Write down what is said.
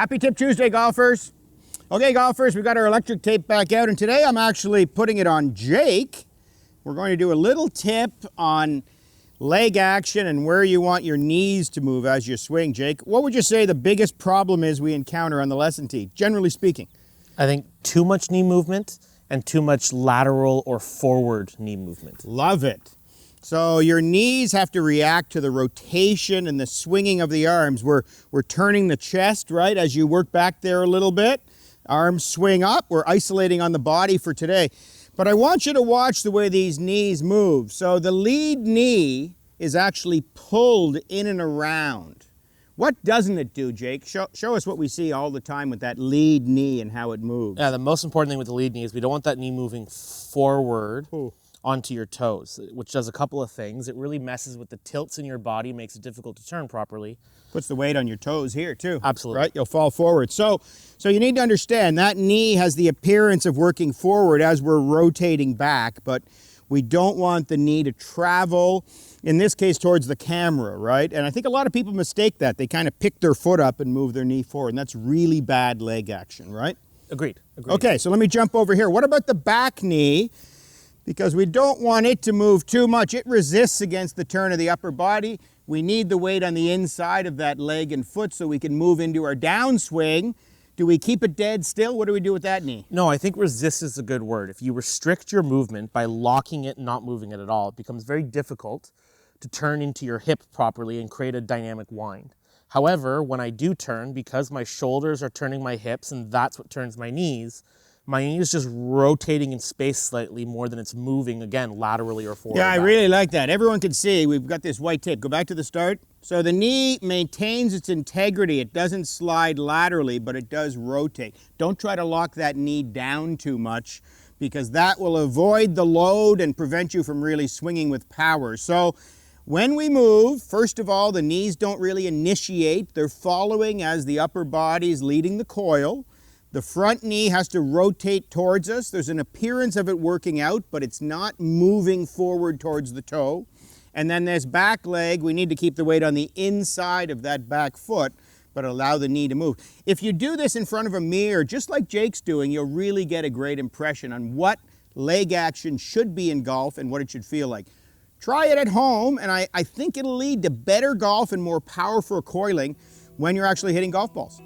Happy Tip Tuesday, golfers. Okay, golfers, we've got our electric tape back out, and today I'm actually putting it on Jake. We're going to do a little tip on leg action and where you want your knees to move as you swing. Jake, what would you say the biggest problem is we encounter on the lesson tee, generally speaking? I think too much knee movement and too much lateral or forward knee movement. Love it. So your knees have to react to the rotation and the swinging of the arms. We're turning the chest, right, as you work back there a little bit. Arms swing up. We're isolating on the body for today. But I want you to watch the way these knees move. So the lead knee is actually pulled in and around. What doesn't it do, Jake? Show us what we see all the time with that lead knee and how it moves. Yeah, the most important thing with the lead knee is we don't want that knee moving forward onto your toes, which does a couple of things. It really messes with the tilts in your body, makes it difficult to turn properly. Puts the weight on your toes here too. Absolutely. Right? You'll fall forward. So you need to understand that knee has the appearance of working forward as we're rotating back, but we don't want the knee to travel, in this case, towards the camera, right? And I think a lot of people mistake that. They kind of pick their foot up and move their knee forward, and that's really bad leg action, right? Agreed. Okay, so let me jump over here. What about the back knee? Because we don't want it to move too much. It resists against the turn of the upper body. We need the weight on the inside of that leg and foot so we can move into our downswing. Do we keep it dead still? What do we do with that knee? No, I think resist is a good word. If you restrict your movement by locking it and not moving it at all, it becomes very difficult to turn into your hip properly and create a dynamic wind. However, when I do turn, because my shoulders are turning my hips and that's what turns my knee is just rotating in space slightly more than it's moving, again, laterally or forward. Yeah, I really like that. Everyone can see we've got this white tape. Go back to the start. So the knee maintains its integrity. It doesn't slide laterally, but it does rotate. Don't try to lock that knee down too much because that will avoid the load and prevent you from really swinging with power. So when we move, first of all, the knees don't really initiate. They're following as the upper body's leading the coil. The front knee has to rotate towards us. There's an appearance of it working out, but it's not moving forward towards the toe. And then this back leg, we need to keep the weight on the inside of that back foot, but allow the knee to move. If you do this in front of a mirror, just like Jake's doing, you'll really get a great impression on what leg action should be in golf and what it should feel like. Try it at home, and I think it'll lead to better golf and more powerful coiling when you're actually hitting golf balls.